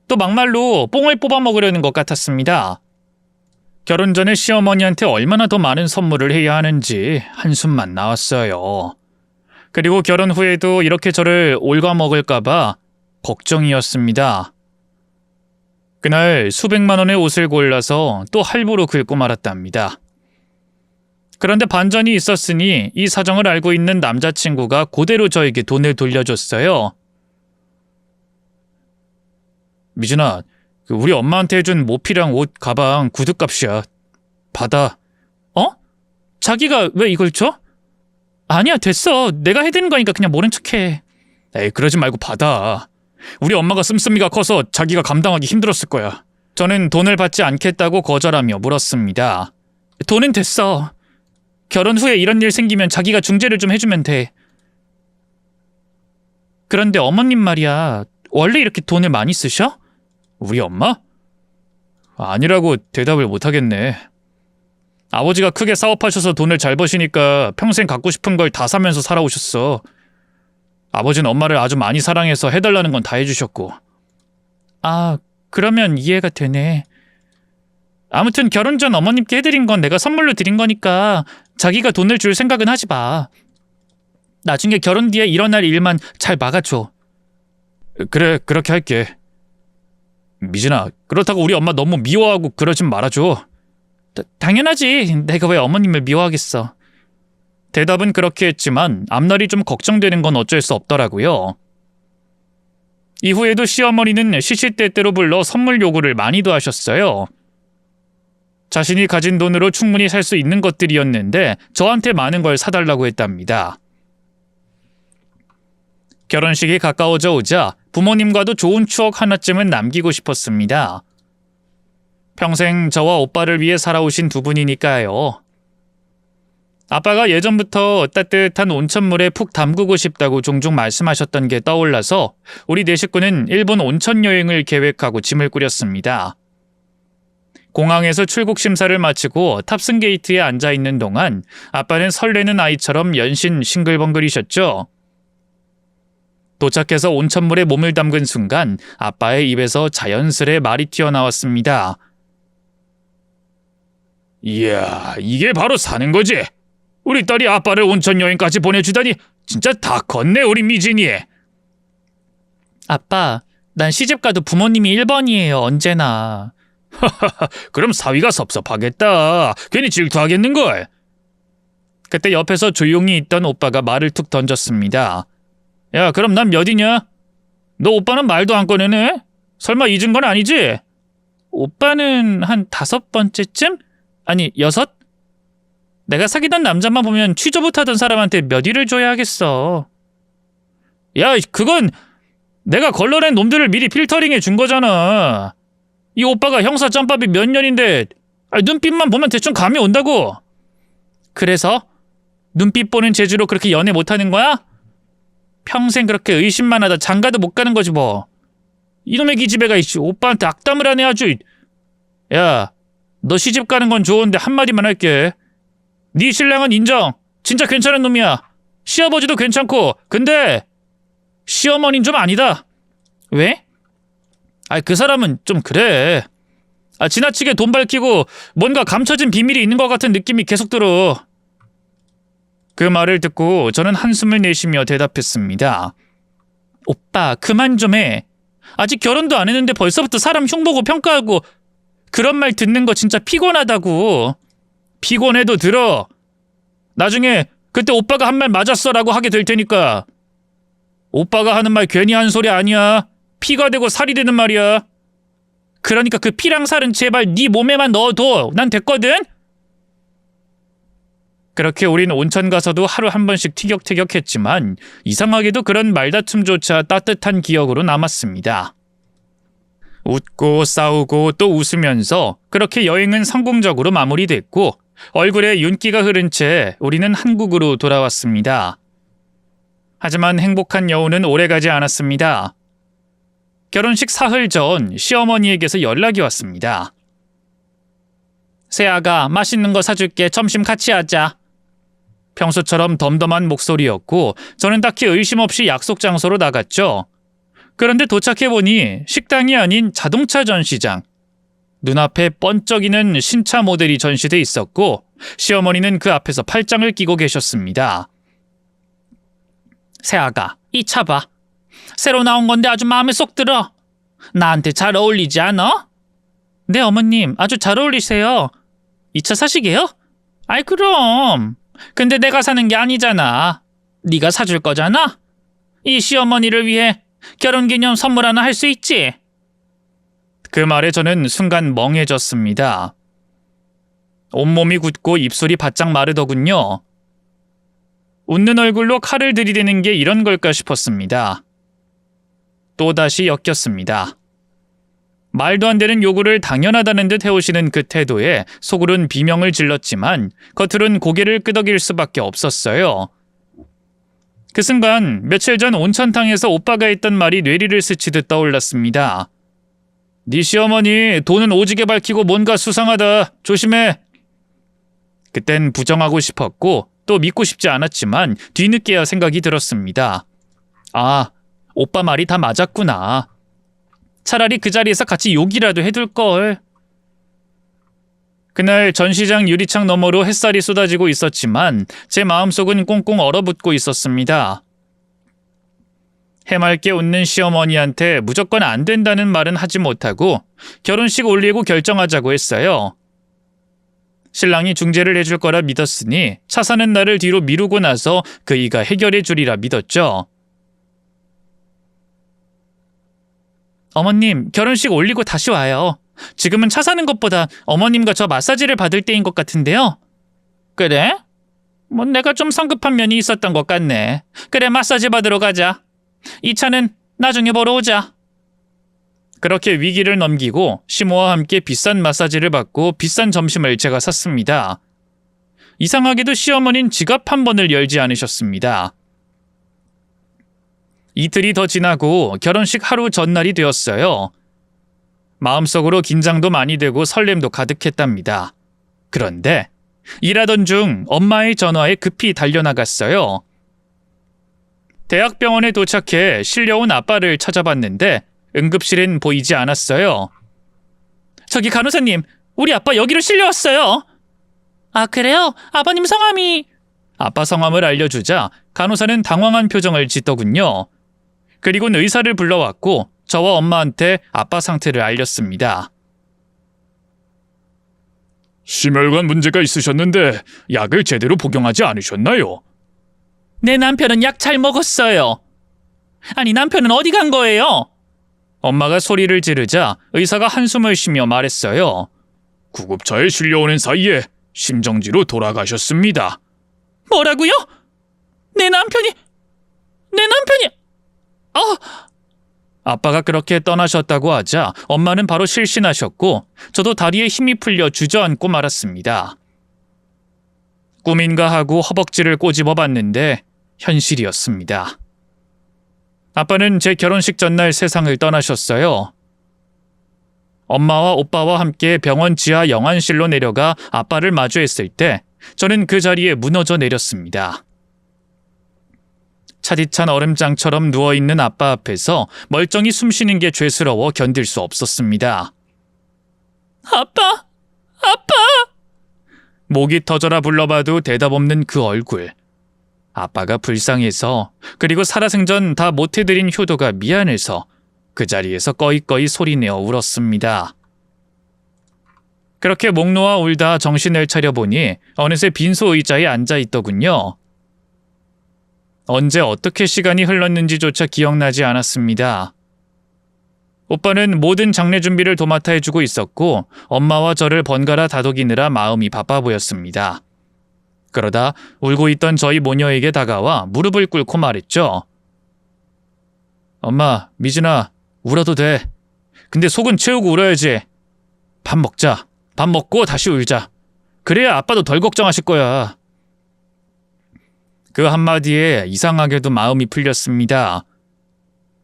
또 막말로 뽕을 뽑아 먹으려는 것 같았습니다. 결혼 전에 시어머니한테 얼마나 더 많은 선물을 해야 하는지 한숨만 나왔어요. 그리고 결혼 후에도 이렇게 저를 옭아먹을까봐 걱정이었습니다. 그날 수백만 원의 옷을 골라서 또 할부로 긁고 말았답니다. 그런데 반전이 있었으니 이 사정을 알고 있는 남자친구가 그대로 저에게 돈을 돌려줬어요. 미준아, 우리 엄마한테 해준 모피랑 옷, 가방, 구두값이야. 받아. 자기가 왜 이걸 줘? 아니야, 됐어. 내가 해드는 거니까 그냥 모른 척해. 에이, 그러지 말고 받아. 우리 엄마가 씀씀이가 커서 자기가 감당하기 힘들었을 거야. 저는 돈을 받지 않겠다고 거절하며 물었습니다. 돈은 됐어. 결혼 후에 이런 일 생기면 자기가 중재를 좀 해주면 돼. 그런데 어머님 말이야, 원래 이렇게 돈을 많이 쓰셔? 우리 엄마? 아니라고 대답을 못하겠네. 아버지가 크게 사업하셔서 돈을 잘 버시니까 평생 갖고 싶은 걸 다 사면서 살아오셨어. 아버지는 엄마를 아주 많이 사랑해서 해달라는 건 다 해주셨고. 그러면 이해가 되네. 아무튼 결혼 전 어머님께 해드린 건 내가 선물로 드린 거니까 자기가 돈을 줄 생각은 하지 마. 나중에 결혼 뒤에 일어날 일만 잘 막아줘. 그래, 그렇게 할게. 미진아, 그렇다고 우리 엄마 너무 미워하고 그러진 말아줘. 당연하지. 내가 왜 어머님을 미워하겠어. 대답은 그렇게 했지만 앞날이 좀 걱정되는 건 어쩔 수 없더라고요. 이후에도 시어머니는 시시때때로 불러 선물 요구를 많이도 하셨어요. 자신이 가진 돈으로 충분히 살 수 있는 것들이었는데 저한테 많은 걸 사달라고 했답니다. 결혼식이 가까워져 오자 부모님과도 좋은 추억 하나쯤은 남기고 싶었습니다. 평생 저와 오빠를 위해 살아오신 두 분이니까요. 아빠가 예전부터 따뜻한 온천물에 푹 담그고 싶다고 종종 말씀하셨던 게 떠올라서 우리 네 식구는 일본 온천 여행을 계획하고 짐을 꾸렸습니다. 공항에서 출국 심사를 마치고 탑승 게이트에 앉아있는 동안 아빠는 설레는 아이처럼 연신 싱글벙글이셨죠. 도착해서 온천물에 몸을 담근 순간 아빠의 입에서 자연스레 말이 튀어나왔습니다. 이야, 이게 바로 사는 거지. 우리 딸이 아빠를 온천 여행까지 보내주다니 진짜 다 컸네, 우리 미진이. 아빠, 난 시집가도 부모님이 1번이에요, 언제나. 그럼 사위가 섭섭하겠다. 괜히 질투하겠는걸. 그때 옆에서 조용히 있던 오빠가 말을 툭 던졌습니다. 야, 그럼 난 몇이냐? 너 오빠는 말도 안 꺼내네? 설마 잊은 건 아니지? 오빠는 한 5번째쯤? 아니, 6? 내가 사귀던 남자만 보면 취조부터 하던 사람한테 몇 위를 줘야 하겠어. 야, 그건 내가 걸러낸 놈들을 미리 필터링해 준 거잖아. 이 오빠가 형사 짬밥이 몇 년인데 눈빛만 보면 대충 감이 온다고. 그래서? 눈빛 보는 재주로 그렇게 연애 못하는 거야? 평생 그렇게 의심만 하다 장가도 못 가는 거지 뭐. 이놈의 기집애가 오빠한테 악담을 하네 아주. 야, 너 시집 가는 건 좋은데 한마디만 할게. 네 신랑은 인정. 진짜 괜찮은 놈이야. 시아버지도 괜찮고. 근데 시어머니는 좀 아니다. 왜? 그 사람은 좀 그래. 지나치게 돈 밝히고 뭔가 감춰진 비밀이 있는 것 같은 느낌이 계속 들어. 그 말을 듣고 저는 한숨을 내쉬며 대답했습니다. 오빠, 그만 좀 해. 아직 결혼도 안 했는데 벌써부터 사람 흉보고 평가하고 그런 말 듣는 거 진짜 피곤하다고. 피곤해도 들어. 나중에 그때 오빠가 한 말 맞았어라고 하게 될 테니까. 오빠가 하는 말 괜히 한 소리 아니야. 피가 되고 살이 되는 말이야. 그러니까 그 피랑 살은 제발 네 몸에만 넣어둬. 난 됐거든. 그렇게 우린 온천 가서도 하루 한 번씩 티격태격했지만 이상하게도 그런 말다툼조차 따뜻한 기억으로 남았습니다. 웃고 싸우고 또 웃으면서 그렇게 여행은 성공적으로 마무리됐고 얼굴에 윤기가 흐른 채 우리는 한국으로 돌아왔습니다. 하지만 행복한 여운은 오래가지 않았습니다. 결혼식 사흘 전 시어머니에게서 연락이 왔습니다. 세아가 맛있는 거 사줄게. 점심 같이 하자. 평소처럼 덤덤한 목소리였고 저는 딱히 의심 없이 약속 장소로 나갔죠. 그런데 도착해보니 식당이 아닌 자동차 전시장. 눈앞에 번쩍이는 신차 모델이 전시돼 있었고 시어머니는 그 앞에서 팔짱을 끼고 계셨습니다. 세아가, 이 차 봐. 새로 나온 건데 아주 마음에 쏙 들어. 나한테 잘 어울리지 않아? 네, 어머님. 아주 잘 어울리세요. 이 차 사시게요? 아이, 그럼. 근데 내가 사는 게 아니잖아. 네가 사줄 거잖아. 이 시어머니를 위해 결혼기념 선물 하나 할 수 있지? 그 말에 저는 순간 멍해졌습니다. 온몸이 굳고 입술이 바짝 마르더군요. 웃는 얼굴로 칼을 들이대는 게 이런 걸까 싶었습니다. 또다시 엮였습니다. 말도 안 되는 요구를 당연하다는 듯 해오시는 그 태도에 속으론 비명을 질렀지만 겉으론 고개를 끄덕일 수밖에 없었어요. 그 순간 며칠 전 온천탕에서 오빠가 했던 말이 뇌리를 스치듯 떠올랐습니다. 네 시어머니 돈은 오지게 밝히고 뭔가 수상하다. 조심해. 그땐 부정하고 싶었고 또 믿고 싶지 않았지만 뒤늦게야 생각이 들었습니다. 아, 오빠 말이 다 맞았구나. 차라리 그 자리에서 같이 욕이라도 해둘걸. 그날 전시장 유리창 너머로 햇살이 쏟아지고 있었지만 제 마음속은 꽁꽁 얼어붙고 있었습니다. 해맑게 웃는 시어머니한테 무조건 안 된다는 말은 하지 못하고 결혼식 올리고 결정하자고 했어요. 신랑이 중재를 해줄 거라 믿었으니 차 사는 날을 뒤로 미루고 나서 그이가 해결해 주리라 믿었죠. 어머님, 결혼식 올리고 다시 와요. 지금은 차 사는 것보다 어머님과 저 마사지를 받을 때인 것 같은데요. 그래? 뭐 내가 좀 성급한 면이 있었던 것 같네. 그래, 마사지 받으러 가자. 이 차는 나중에 보러 오자. 그렇게 위기를 넘기고 시모와 함께 비싼 마사지를 받고 비싼 점심을 제가 샀습니다. 이상하게도 시어머니는 지갑 한 번을 열지 않으셨습니다. 이틀이 더 지나고 결혼식 하루 전날이 되었어요. 마음속으로 긴장도 많이 되고 설렘도 가득했답니다. 그런데 일하던 중 엄마의 전화에 급히 달려나갔어요. 대학병원에 도착해 실려온 아빠를 찾아봤는데 응급실엔 보이지 않았어요. 저기 간호사님, 우리 아빠 여기로 실려왔어요. 아, 그래요? 아버님 성함이... 아빠 성함을 알려주자 간호사는 당황한 표정을 짓더군요. 그리고는 의사를 불러왔고 저와 엄마한테 아빠 상태를 알렸습니다. 심혈관 문제가 있으셨는데 약을 제대로 복용하지 않으셨나요? 내 남편은 약 잘 먹었어요. 아니, 남편은 어디 간 거예요? 엄마가 소리를 지르자 의사가 한숨을 쉬며 말했어요. 구급차에 실려오는 사이에 심정지로 돌아가셨습니다. 뭐라고요? 내 남편이... 아빠가 그렇게 떠나셨다고 하자 엄마는 바로 실신하셨고 저도 다리에 힘이 풀려 주저앉고 말았습니다. 꿈인가 하고 허벅지를 꼬집어 봤는데 현실이었습니다. 아빠는 제 결혼식 전날 세상을 떠나셨어요. 엄마와 오빠와 함께 병원 지하 영안실로 내려가 아빠를 마주했을 때 저는 그 자리에 무너져 내렸습니다. 차디찬 얼음장처럼 누워있는 아빠 앞에서 멀쩡히 숨쉬는 게 죄스러워 견딜 수 없었습니다. 아빠! 목이 터져라 불러봐도 대답 없는 그 얼굴. 아빠가 불쌍해서, 그리고 살아생전 다 못해드린 효도가 미안해서 그 자리에서 꺼이꺼이 소리내어 울었습니다. 그렇게 목 놓아 울다 정신을 차려보니 어느새 빈소 의자에 앉아있더군요. 언제 어떻게 시간이 흘렀는지조차 기억나지 않았습니다. 오빠는 모든 장례 준비를 도맡아 해주고 있었고 엄마와 저를 번갈아 다독이느라 마음이 바빠 보였습니다. 그러다 울고 있던 저희 모녀에게 다가와 무릎을 꿇고 말했죠. 엄마, 미진아, 울어도 돼. 근데 속은 채우고 울어야지. 밥 먹자. 밥 먹고 다시 울자. 그래야 아빠도 덜 걱정하실 거야. 그 한마디에 이상하게도 마음이 풀렸습니다.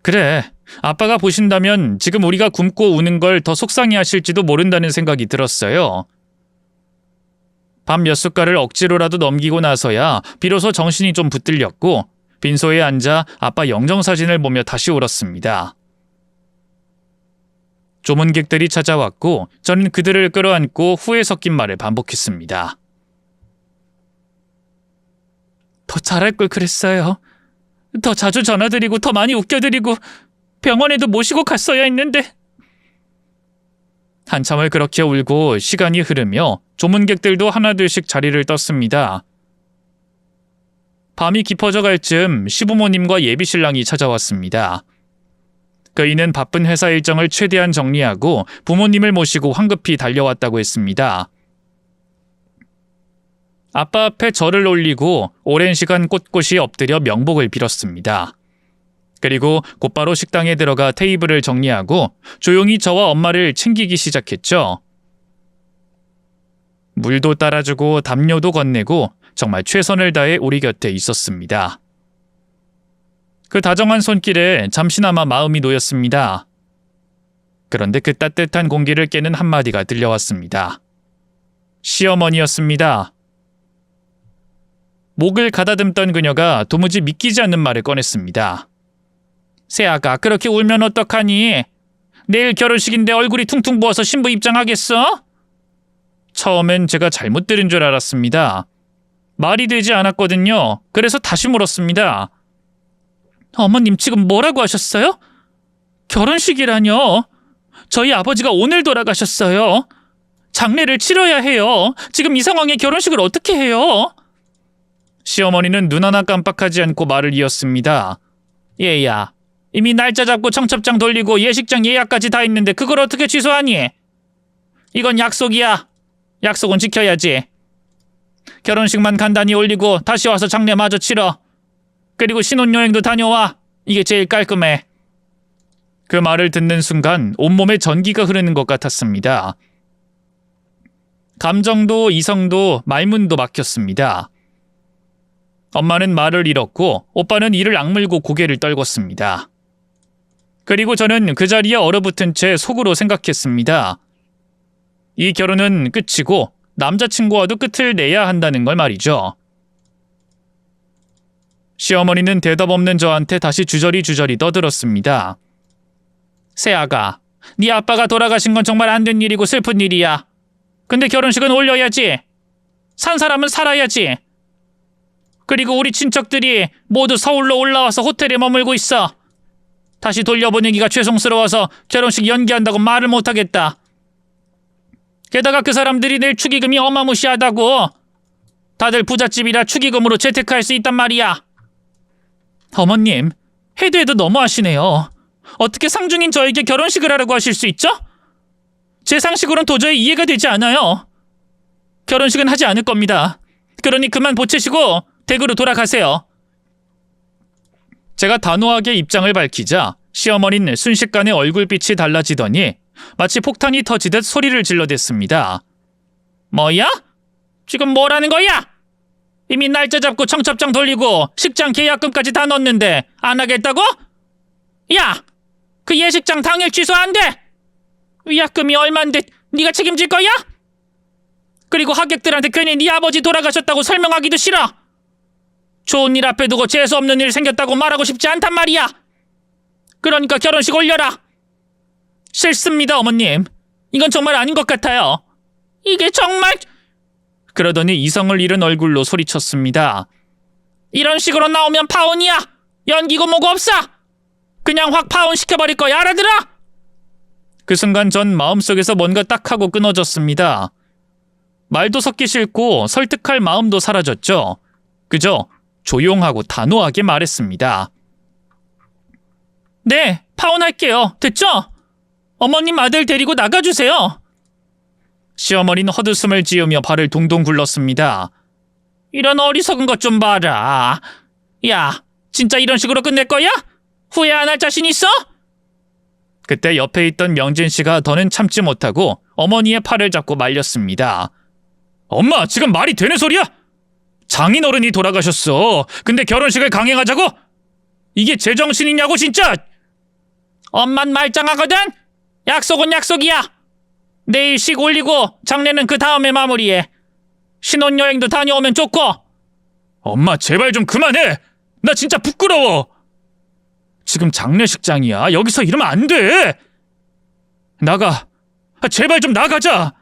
그래, 아빠가 보신다면 지금 우리가 굶고 우는 걸 더 속상해 하실지도 모른다는 생각이 들었어요. 밥 몇 숟갈을 억지로라도 넘기고 나서야 비로소 정신이 좀 붙들렸고 빈소에 앉아 아빠 영정사진을 보며 다시 울었습니다. 조문객들이 찾아왔고 저는 그들을 끌어안고 후회 섞인 말을 반복했습니다. 더 잘할 걸 그랬어요. 더 자주 전화드리고 더 많이 웃겨드리고 병원에도 모시고 갔어야 했는데. 한참을 그렇게 울고 시간이 흐르며 조문객들도 하나둘씩 자리를 떴습니다. 밤이 깊어져 갈 즈음 시부모님과 예비신랑이 찾아왔습니다. 그이는 바쁜 회사 일정을 최대한 정리하고 부모님을 모시고 황급히 달려왔다고 했습니다. 아빠 앞에 절을 올리고 오랜 시간 꼿꼿이 엎드려 명복을 빌었습니다. 그리고 곧바로 식당에 들어가 테이블을 정리하고 조용히 저와 엄마를 챙기기 시작했죠. 물도 따라주고 담요도 건네고 정말 최선을 다해 우리 곁에 있었습니다. 그 다정한 손길에 잠시나마 마음이 놓였습니다. 그런데 그 따뜻한 공기를 깨는 한마디가 들려왔습니다. 시어머니였습니다. 목을 가다듬던 그녀가 도무지 믿기지 않는 말을 꺼냈습니다. 새아가 그렇게 울면 어떡하니? 내일 결혼식인데 얼굴이 퉁퉁 부어서 신부 입장하겠어? 처음엔 제가 잘못 들은 줄 알았습니다. 말이 되지 않았거든요. 그래서 다시 물었습니다. 어머님 지금 뭐라고 하셨어요? 결혼식이라뇨? 저희 아버지가 오늘 돌아가셨어요. 장례를 치러야 해요. 지금 이 상황에 결혼식을 어떻게 해요? 시어머니는 눈 하나 깜빡하지 않고 말을 이었습니다. 얘야, 이미 날짜 잡고 청첩장 돌리고 예식장 예약까지 다 했는데 그걸 어떻게 취소하니? 이건 약속이야. 약속은 지켜야지. 결혼식만 간단히 올리고 다시 와서 장례 마저 치러. 그리고 신혼여행도 다녀와. 이게 제일 깔끔해. 그 말을 듣는 순간 온몸에 전기가 흐르는 것 같았습니다. 감정도 이성도 말문도 막혔습니다. 엄마는 말을 잃었고 오빠는 이를 악물고 고개를 떨궜습니다. 그리고 저는 그 자리에 얼어붙은 채 속으로 생각했습니다. 이 결혼은 끝이고 남자친구와도 끝을 내야 한다는 걸 말이죠. 시어머니는 대답 없는 저한테 다시 주저리 떠들었습니다. 새아가, 네 아빠가 돌아가신 건 정말 안 된 일이고 슬픈 일이야. 근데 결혼식은 올려야지. 산 사람은 살아야지. 그리고 우리 친척들이 모두 서울로 올라와서 호텔에 머물고 있어. 다시 돌려보내기가 죄송스러워서 결혼식 연기한다고 말을 못하겠다. 게다가 그 사람들이 낼 축의금이 어마무시하다고. 다들 부잣집이라 축의금으로 재테크할 수 있단 말이야. 어머님, 해도 너무하시네요. 어떻게 상중인 저에게 결혼식을 하라고 하실 수 있죠? 제 상식으론 도저히 이해가 되지 않아요. 결혼식은 하지 않을 겁니다. 그러니 그만 보채시고 댁으로 돌아가세요. 제가 단호하게 입장을 밝히자 시어머니는 순식간에 얼굴빛이 달라지더니 마치 폭탄이 터지듯 소리를 질러댔습니다. 뭐야? 지금 뭐라는 거야? 이미 날짜 잡고 청첩장 돌리고 식장 계약금까지 다 넣었는데 안 하겠다고? 야! 그 예식장 당일 취소 안 돼! 위약금이 얼만데 네가 책임질 거야? 그리고 하객들한테 괜히 네 아버지 돌아가셨다고 설명하기도 싫어. 좋은 일 앞에 두고 재수없는 일 생겼다고 말하고 싶지 않단 말이야. 그러니까 결혼식 올려라. 싫습니다, 어머님. 이건 정말 아닌 것 같아요. 이게 정말... 그러더니 이성을 잃은 얼굴로 소리쳤습니다. 이런 식으로 나오면 파혼이야. 연기고 뭐고 없어. 그냥 확 파혼 시켜버릴 거야, 알아들어? 그 순간 전 마음속에서 뭔가 딱 하고 끊어졌습니다. 말도 섞기 싫고 설득할 마음도 사라졌죠. 그저 조용하고 단호하게 말했습니다. 네, 파혼할게요. 됐죠? 어머님 아들 데리고 나가주세요. 시어머니는 헛웃음을 지으며 발을 동동 굴렀습니다. 이런 어리석은 것 좀 봐라. 야, 진짜 이런 식으로 끝낼 거야? 후회 안 할 자신 있어? 그때 옆에 있던 명진 씨가 더는 참지 못하고 어머니의 팔을 잡고 말렸습니다. 엄마, 지금 말이 되는 소리야? 장인어른이 돌아가셨어. 근데 결혼식을 강행하자고? 이게 제정신이냐고 진짜! 엄만 말짱하거든? 약속은 약속이야. 내일 식 올리고 장례는 그 다음에 마무리해. 신혼여행도 다녀오면 좋고. 엄마, 제발 좀 그만해. 나 진짜 부끄러워. 지금 장례식장이야. 여기서 이러면 안 돼. 나가. 제발 좀 나가자.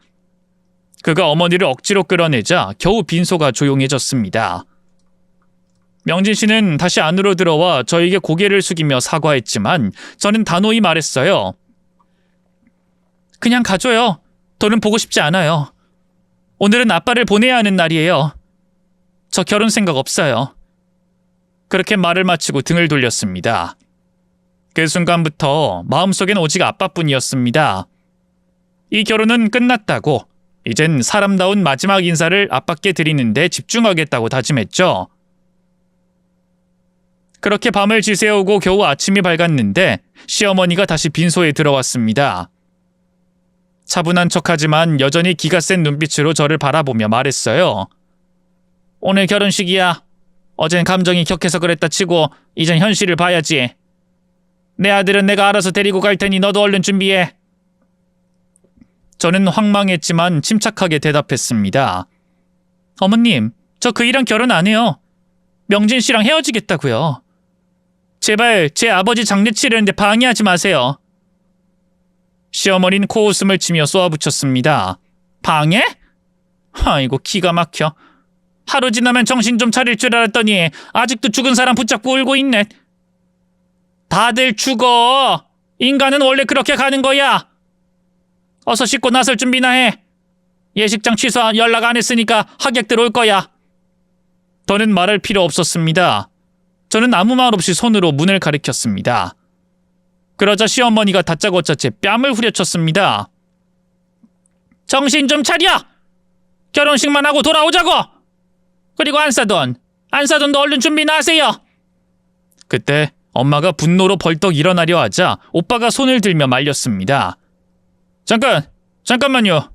그가 어머니를 억지로 끌어내자 겨우 빈소가 조용해졌습니다. 명진 씨는 다시 안으로 들어와 저에게 고개를 숙이며 사과했지만 저는 단호히 말했어요. 그냥 가줘요. 더는 보고 싶지 않아요. 오늘은 아빠를 보내야 하는 날이에요. 저 결혼 생각 없어요. 그렇게 말을 마치고 등을 돌렸습니다. 그 순간부터 마음속엔 오직 아빠뿐이었습니다. 이 결혼은 끝났다고, 이젠 사람다운 마지막 인사를 아빠께 드리는데 집중하겠다고 다짐했죠. 그렇게 밤을 지새우고 겨우 아침이 밝았는데 시어머니가 다시 빈소에 들어왔습니다. 차분한 척하지만 여전히 기가 센 눈빛으로 저를 바라보며 말했어요. 오늘 결혼식이야. 어젠 감정이 격해서 그랬다 치고 이젠 현실을 봐야지. 내 아들은 내가 알아서 데리고 갈 테니 너도 얼른 준비해. 저는 황망했지만 침착하게 대답했습니다. 어머님, 저 그이랑 결혼 안 해요. 명진 씨랑 헤어지겠다고요. 제발 제 아버지 장례 치르는데 방해하지 마세요. 시어머니는 코웃음을 치며 쏘아붙였습니다. 방해? 아이고 기가 막혀. 하루 지나면 정신 좀 차릴 줄 알았더니 아직도 죽은 사람 붙잡고 울고 있네. 다들 죽어. 인간은 원래 그렇게 가는 거야. 어서 씻고 나설 준비나 해. 예식장 취소 연락 안 했으니까 하객들 올 거야. 더는 말할 필요 없었습니다. 저는 아무 말 없이 손으로 문을 가리켰습니다. 그러자 시어머니가 다짜고짜 제 뺨을 후려쳤습니다. 정신 좀 차려! 결혼식만 하고 돌아오자고! 그리고 안사돈도 얼른 준비나 하세요! 그때 엄마가 분노로 벌떡 일어나려 하자 오빠가 손을 들며 말렸습니다. 잠깐만요.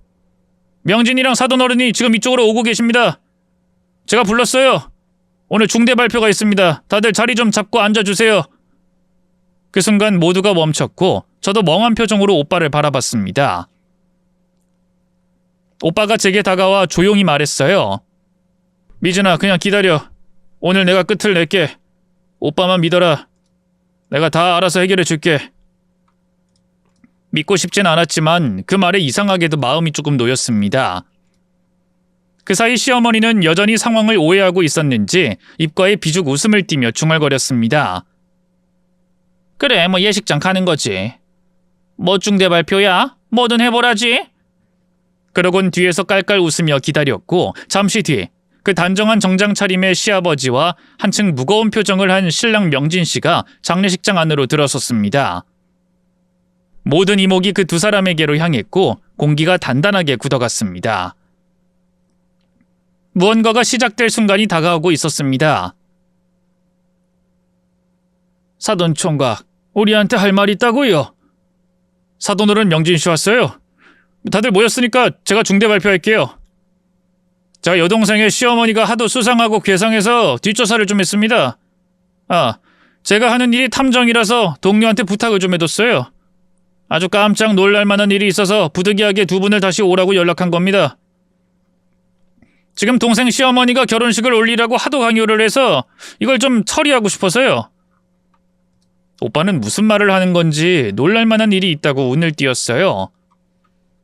명진이랑 사돈 어른이 지금 이쪽으로 오고 계십니다. 제가 불렀어요. 오늘 중대 발표가 있습니다. 다들 자리 좀 잡고 앉아주세요. 그 순간 모두가 멈췄고 저도 멍한 표정으로 오빠를 바라봤습니다. 오빠가 제게 다가와 조용히 말했어요. 미진아, 그냥 기다려. 오늘 내가 끝을 낼게. 오빠만 믿어라. 내가 다 알아서 해결해 줄게. 믿고 싶진 않았지만 그 말에 이상하게도 마음이 조금 놓였습니다. 그 사이 시어머니는 여전히 상황을 오해하고 있었는지 입가에 비죽 웃음을 띠며 중얼거렸습니다. 그래, 예식장 가는 거지. 뭐 중대 발표야? 뭐든 해보라지. 그러곤 뒤에서 깔깔 웃으며 기다렸고 잠시 뒤 그 단정한 정장 차림의 시아버지와 한층 무거운 표정을 한 신랑 명진 씨가 장례식장 안으로 들어섰습니다. 모든 이목이 그 두 사람에게로 향했고 공기가 단단하게 굳어갔습니다. 무언가가 시작될 순간이 다가오고 있었습니다. 사돈 총각, 우리한테 할 말 있다고요? 사돈어른 명진 씨 왔어요. 다들 모였으니까 제가 중대 발표할게요. 제가 여동생의 시어머니가 하도 수상하고 괴상해서 뒷조사를 좀 했습니다. 제가 하는 일이 탐정이라서 동료한테 부탁을 좀 해뒀어요. 아주 깜짝 놀랄 만한 일이 있어서 부득이하게 두 분을 다시 오라고 연락한 겁니다. 지금 동생 시어머니가 결혼식을 올리라고 하도 강요를 해서 이걸 좀 처리하고 싶어서요. 오빠는 무슨 말을 하는 건지 놀랄 만한 일이 있다고 운을 띄었어요.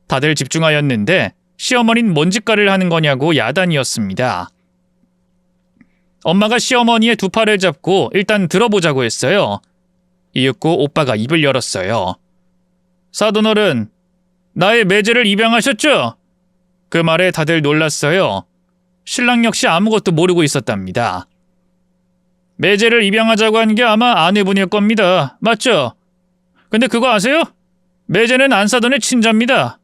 다들 집중하였는데 시어머니는 뭔 짓거리를 하는 거냐고 야단이었습니다. 엄마가 시어머니의 두 팔을 잡고 일단 들어보자고 했어요. 이윽고 오빠가 입을 열었어요. 사돈어른, 나의 매제를 입양하셨죠? 그 말에 다들 놀랐어요. 신랑 역시 아무것도 모르고 있었답니다. 매제를 입양하자고 한 게 아마 아내분일 겁니다. 맞죠? 근데 그거 아세요? 매제는 안사돈의 친자입니다.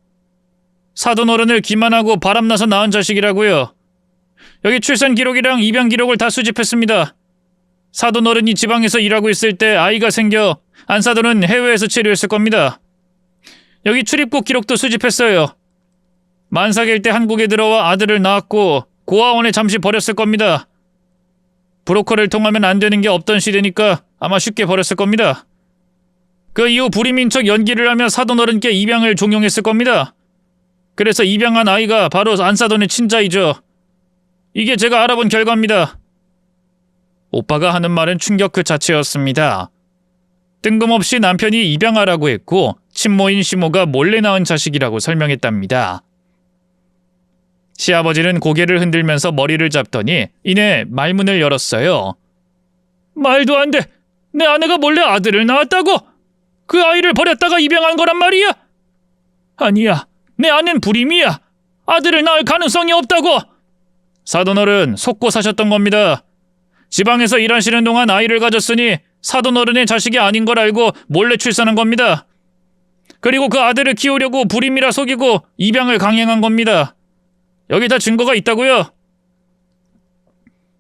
사돈어른을 기만하고 바람나서 낳은 자식이라고요. 여기 출산 기록이랑 입양 기록을 다 수집했습니다. 사돈어른이 지방에서 일하고 있을 때 아이가 생겨 안사돈은 해외에서 치료했을 겁니다. 여기 출입국 기록도 수집했어요. 만삭일 때 한국에 들어와 아들을 낳았고 고아원에 잠시 버렸을 겁니다. 브로커를 통하면 안 되는 게 없던 시대니까 아마 쉽게 버렸을 겁니다. 그 이후 불임인 척 연기를 하며 사돈어른께 입양을 종용했을 겁니다. 그래서 입양한 아이가 바로 안사돈의 친자이죠. 이게 제가 알아본 결과입니다. 오빠가 하는 말은 충격 그 자체였습니다. 뜬금없이 남편이 입양하라고 했고 친모인 시모가 몰래 낳은 자식이라고 설명했답니다. 시아버지는 고개를 흔들면서 머리를 잡더니 이내 말문을 열었어요. 말도 안 돼! 내 아내가 몰래 아들을 낳았다고! 그 아이를 버렸다가 입양한 거란 말이야? 아니야, 내 아내는 불임이야. 아들을 낳을 가능성이 없다고! 사돈어른, 속고 사셨던 겁니다. 지방에서 일하시는 동안 아이를 가졌으니 사돈어른의 자식이 아닌 걸 알고 몰래 출산한 겁니다. 그리고 그 아들을 키우려고 불임이라 속이고 입양을 강행한 겁니다. 여기 다 증거가 있다고요.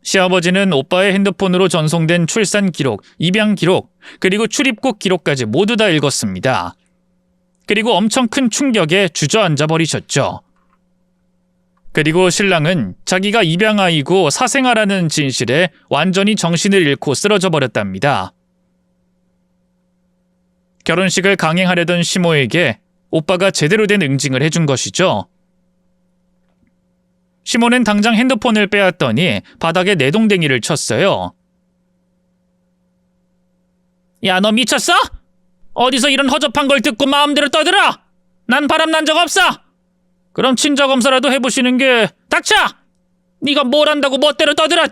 시아버지는 오빠의 핸드폰으로 전송된 출산 기록, 입양 기록, 그리고 출입국 기록까지 모두 다 읽었습니다. 그리고 엄청 큰 충격에 주저앉아 버리셨죠. 그리고 신랑은 자기가 입양아이고 사생아라는 진실에 완전히 정신을 잃고 쓰러져 버렸답니다. 결혼식을 강행하려던 시모에게 오빠가 제대로 된 응징을 해준 것이죠. 시모는 당장 핸드폰을 빼앗더니 바닥에 내동댕이를 쳤어요. 야, 너 미쳤어? 어디서 이런 허접한 걸 듣고 마음대로 떠들어? 난 바람난 적 없어! 그럼 친자 검사라도 해보시는 게... 닥쳐! 네가 뭘 안다고 멋대로 떠들어!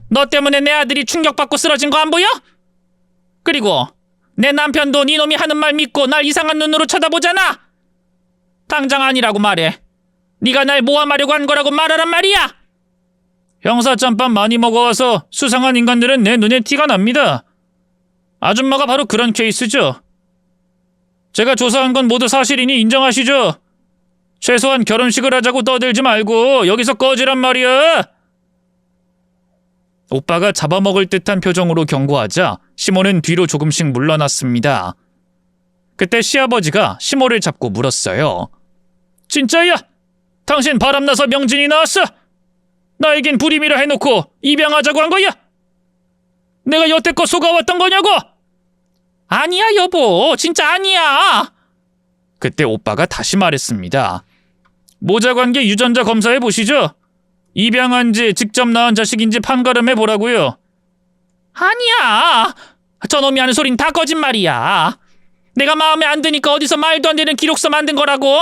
너 때문에 내 아들이 충격받고 쓰러진 거 안 보여? 그리고 내 남편도 네 놈이 하는 말 믿고 날 이상한 눈으로 쳐다보잖아. 당장 아니라고 말해. 네가 날 모함하려고 한 거라고 말하란 말이야. 형사 짬밥 많이 먹어와서 수상한 인간들은 내 눈에 티가 납니다. 아줌마가 바로 그런 케이스죠. 제가 조사한 건 모두 사실이니 인정하시죠? 최소한 결혼식을 하자고 떠들지 말고 여기서 꺼지란 말이야. 오빠가 잡아먹을 듯한 표정으로 경고하자 시모는 뒤로 조금씩 물러났습니다. 그때 시아버지가 시모를 잡고 물었어요. 진짜야? 당신 바람나서 명진이 나왔어? 나에겐 불임이라 해놓고 입양하자고 한 거야? 내가 여태껏 속아왔던 거냐고? 아니야 여보, 진짜 아니야. 그때 오빠가 다시 말했습니다. 모자관계 유전자 검사해 보시죠. 입양한지 직접 낳은 자식인지 판가름해 보라고요. 아니야. 저놈이 하는 소린 다 거짓말이야. 내가 마음에 안 드니까 어디서 말도 안 되는 기록서 만든 거라고.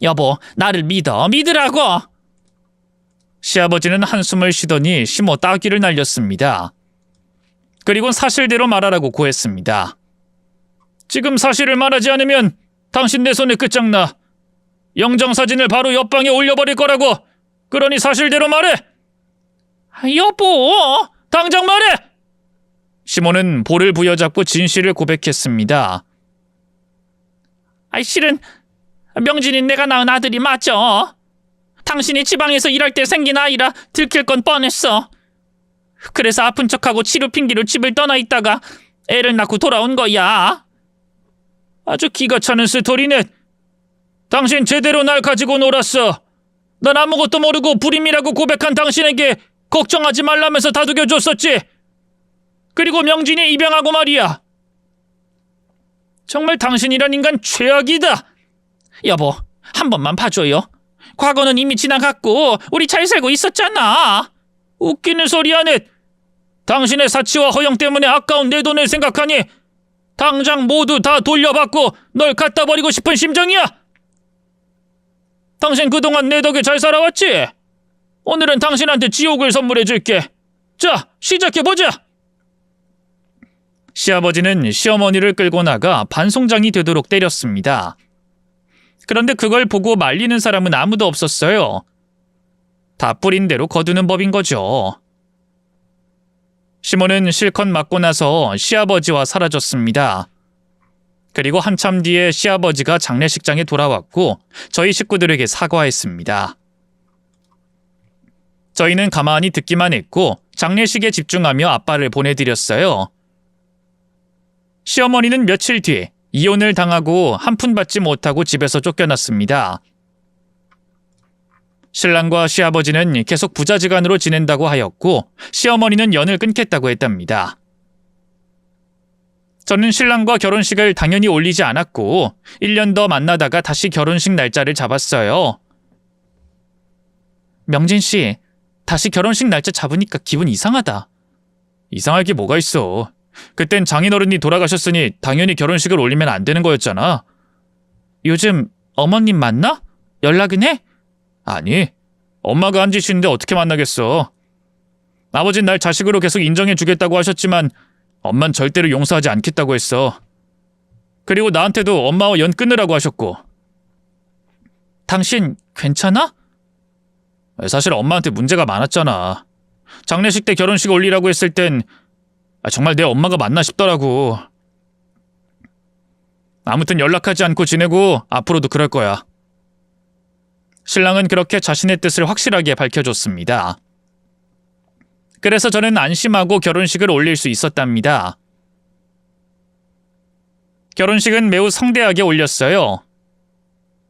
여보, 나를 믿으라고. 시아버지는 한숨을 쉬더니 시모 따귀를 날렸습니다. 그리고 사실대로 말하라고 고했습니다. 지금 사실을 말하지 않으면 당신 내 손에 끝장나. 영정사진을 바로 옆방에 올려버릴 거라고. 그러니 사실대로 말해. 여보, 당장 말해. 시모는 볼을 부여잡고 진실을 고백했습니다. 실은 명진이 내가 낳은 아들이 맞죠. 당신이 지방에서 일할 때 생긴 아이라 들킬 건 뻔했어. 그래서 아픈 척하고 치료 핑계로 집을 떠나 있다가 애를 낳고 돌아온 거야. 아주 기가 차는 스토리네. 당신 제대로 날 가지고 놀았어. 난 아무것도 모르고 불임이라고 고백한 당신에게 걱정하지 말라면서 다독여줬었지. 그리고 명진이 입양하고 말이야. 정말 당신이란 인간 최악이다. 여보, 한 번만 봐줘요. 과거는 이미 지나갔고 우리 잘 살고 있었잖아. 웃기는 소리 안 해. 당신의 사치와 허영 때문에 아까운 내 돈을 생각하니 당장 모두 다 돌려받고 널 갖다 버리고 싶은 심정이야. 당신 그동안 내 덕에 잘 살아왔지? 오늘은 당신한테 지옥을 선물해줄게. 자, 시작해보자. 시아버지는 시어머니를 끌고 나가 반송장이 되도록 때렸습니다. 그런데 그걸 보고 말리는 사람은 아무도 없었어요. 다 뿌린 대로 거두는 법인 거죠. 시모는 실컷 맞고 나서 시아버지와 사라졌습니다. 그리고 한참 뒤에 시아버지가 장례식장에 돌아왔고 저희 식구들에게 사과했습니다. 저희는 가만히 듣기만 했고 장례식에 집중하며 아빠를 보내드렸어요. 시어머니는 며칠 뒤 이혼을 당하고 한 푼 받지 못하고 집에서 쫓겨났습니다. 신랑과 시아버지는 계속 부자지간으로 지낸다고 하였고 시어머니는 연을 끊겠다고 했답니다. 저는 신랑과 결혼식을 당연히 올리지 않았고 1년 더 만나다가 다시 결혼식 날짜를 잡았어요. 명진 씨, 다시 결혼식 날짜 잡으니까 기분 이상하다. 이상할 게 뭐가 있어. 그땐 장인어른이 돌아가셨으니 당연히 결혼식을 올리면 안 되는 거였잖아. 요즘 어머님 만나? 연락은 해? 아니, 엄마가 한 짓인데 어떻게 만나겠어. 아버진 날 자식으로 계속 인정해주겠다고 하셨지만 엄만 절대로 용서하지 않겠다고 했어. 그리고 나한테도 엄마와 연 끊으라고 하셨고. 당신 괜찮아? 사실 엄마한테 문제가 많았잖아. 장례식 때 결혼식 올리라고 했을 땐 정말 내 엄마가 맞나 싶더라고. 아무튼 연락하지 않고 지내고 앞으로도 그럴 거야. 신랑은 그렇게 자신의 뜻을 확실하게 밝혀줬습니다. 그래서 저는 안심하고 결혼식을 올릴 수 있었답니다. 결혼식은 매우 성대하게 올렸어요.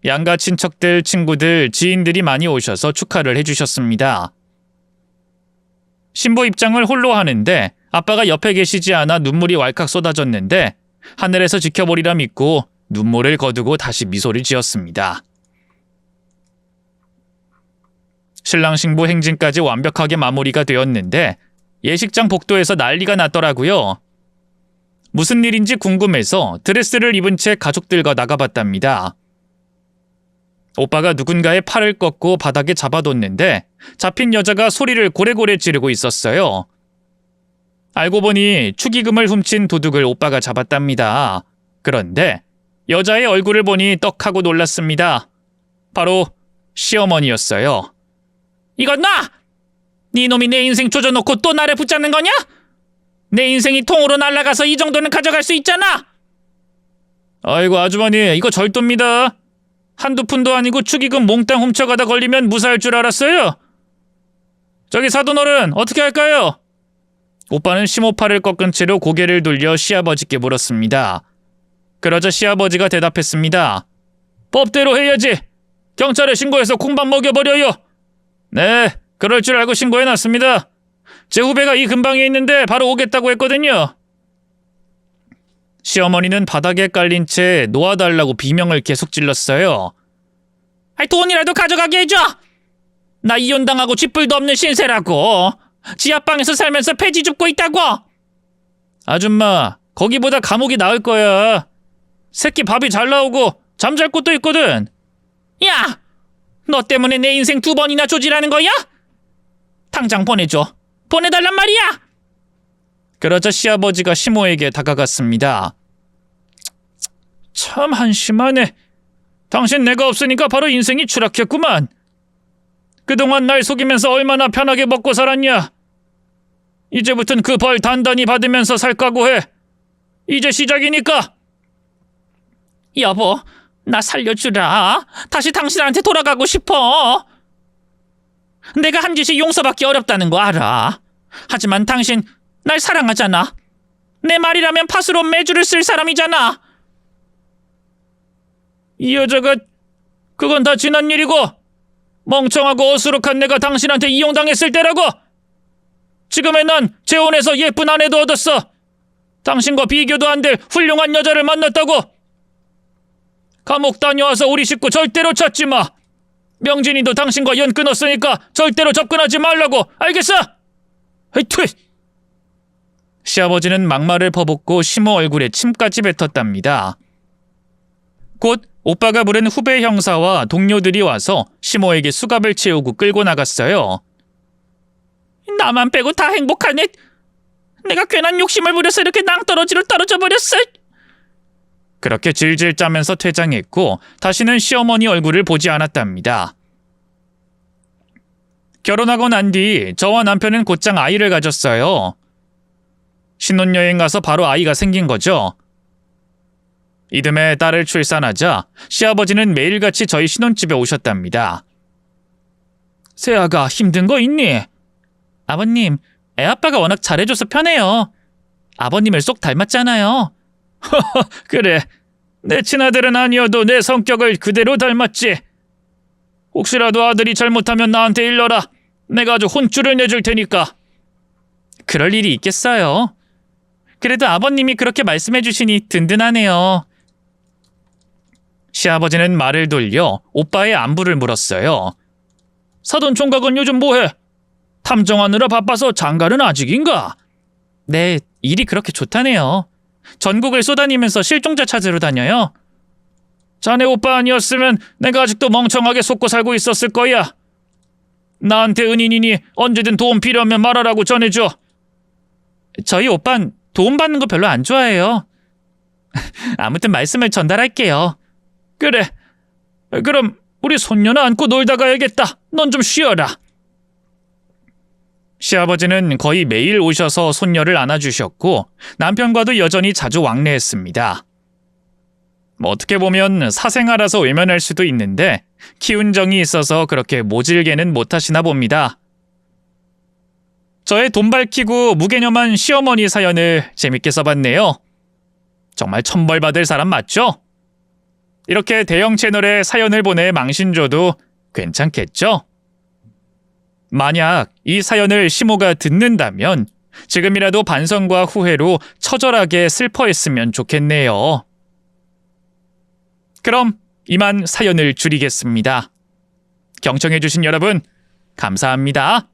양가 친척들, 친구들, 지인들이 많이 오셔서 축하를 해주셨습니다. 신부 입장을 홀로 하는데 아빠가 옆에 계시지 않아 눈물이 왈칵 쏟아졌는데 하늘에서 지켜보리라 믿고 눈물을 거두고 다시 미소를 지었습니다. 신랑 신부 행진까지 완벽하게 마무리가 되었는데 예식장 복도에서 난리가 났더라고요. 무슨 일인지 궁금해서 드레스를 입은 채 가족들과 나가봤답니다. 오빠가 누군가의 팔을 꺾고 바닥에 잡아뒀는데 잡힌 여자가 소리를 고래고래 지르고 있었어요. 알고 보니 축의금을 훔친 도둑을 오빠가 잡았답니다. 그런데 여자의 얼굴을 보니 떡하고 놀랐습니다. 바로 시어머니였어요. 이건 나! 네 놈이 내 인생 조져놓고 또 나를 붙잡는 거냐? 내 인생이 통으로 날아가서 이 정도는 가져갈 수 있잖아! 아이고 아주머니, 이거 절도입니다. 한두 푼도 아니고 축의금 몽땅 훔쳐가다 걸리면 무사할 줄 알았어요? 저기 사돈어른, 어떻게 할까요? 오빠는 시모팔을 꺾은 채로 고개를 돌려 시아버지께 물었습니다. 그러자 시아버지가 대답했습니다. 법대로 해야지. 경찰에 신고해서 콩밥 먹여버려요. 네, 그럴 줄 알고 신고해놨습니다. 제 후배가 이 근방에 있는데 바로 오겠다고 했거든요. 시어머니는 바닥에 깔린 채 놓아달라고 비명을 계속 질렀어요. 아이, 돈이라도 가져가게 해줘! 나 이혼당하고 쥐뿔도 없는 신세라고. 지하방에서 살면서 폐지 줍고 있다고. 아줌마, 거기보다 감옥이 나을 거야. 새끼 밥이 잘 나오고 잠잘 곳도 있거든. 야! 너 때문에 내 인생 2번이나 조지라는 거야? 당장 보내줘. 보내달란 말이야! 그러자 시아버지가 시모에게 다가갔습니다. 참 한심하네. 당신 내가 없으니까 바로 인생이 추락했구만. 그동안 날 속이면서 얼마나 편하게 먹고 살았냐. 이제부턴 그 벌 단단히 받으면서 살 각오해. 이제 시작이니까. 여보, 나 살려주라. 다시 당신한테 돌아가고 싶어. 내가 한 짓이 용서받기 어렵다는 거 알아. 하지만 당신 날 사랑하잖아. 내 말이라면 팥으로 매주를 쓸 사람이잖아. 이 여자가 그건 다 지난 일이고 멍청하고 어수룩한 내가 당신한테 이용당했을 때라고. 지금의 난 재혼해서 예쁜 아내도 얻었어. 당신과 비교도 안 될 훌륭한 여자를 만났다고. 감옥 다녀와서 우리 식구 절대로 찾지 마. 명진이도 당신과 연 끊었으니까 절대로 접근하지 말라고. 알겠어? 하이투! 시아버지는 막말을 퍼붓고 시모 얼굴에 침까지 뱉었답니다. 곧 오빠가 부른 후배 형사와 동료들이 와서 시모에게 수갑을 채우고 끌고 나갔어요. 나만 빼고 다 행복하네. 내가 괜한 욕심을 부려서 이렇게 낭떠러지로 떨어져 버렸어. 그렇게 질질 짜면서 퇴장했고 다시는 시어머니 얼굴을 보지 않았답니다. 결혼하고 난 뒤 저와 남편은 곧장 아이를 가졌어요. 신혼여행 가서 바로 아이가 생긴 거죠. 이듬해 딸을 출산하자 시아버지는 매일같이 저희 신혼집에 오셨답니다. 세아가 힘든 거 있니? 아버님, 애아빠가 워낙 잘해줘서 편해요. 아버님을 쏙 닮았잖아요. 허허, 그래. 내 친아들은 아니어도 내 성격을 그대로 닮았지. 혹시라도 아들이 잘못하면 나한테 일러라. 내가 아주 혼쭐을 내줄 테니까. 그럴 일이 있겠어요. 그래도 아버님이 그렇게 말씀해 주시니 든든하네요. 시아버지는 말을 돌려 오빠의 안부를 물었어요. 사돈 총각은 요즘 뭐해? 탐정하느라 바빠서 장가는 아직인가? 네, 일이 그렇게 좋다네요. 전국을 쏘다니면서 실종자 찾으러 다녀요. 자네 오빠 아니었으면 내가 아직도 멍청하게 속고 살고 있었을 거야. 나한테 은인이니 언제든 도움 필요하면 말하라고 전해줘. 저희 오빤 도움받는 거 별로 안 좋아해요. 아무튼 말씀을 전달할게요. 그래. 그럼 우리 손녀나 안고 놀다 가야겠다. 넌 좀 쉬어라. 시아버지는 거의 매일 오셔서 손녀를 안아주셨고 남편과도 여전히 자주 왕래했습니다. 어떻게 보면 사생아라서 외면할 수도 있는데 키운 정이 있어서 그렇게 모질게는 못하시나 봅니다. 저의 돈 밝히고 무개념한 시어머니 사연을 재밌게 써봤네요. 정말 천벌받을 사람 맞죠? 이렇게 대형 채널에 사연을 보내 망신줘도 괜찮겠죠? 만약 이 사연을 시모가 듣는다면 지금이라도 반성과 후회로 처절하게 슬퍼했으면 좋겠네요. 그럼 이만 사연을 줄이겠습니다. 경청해주신 여러분 감사합니다.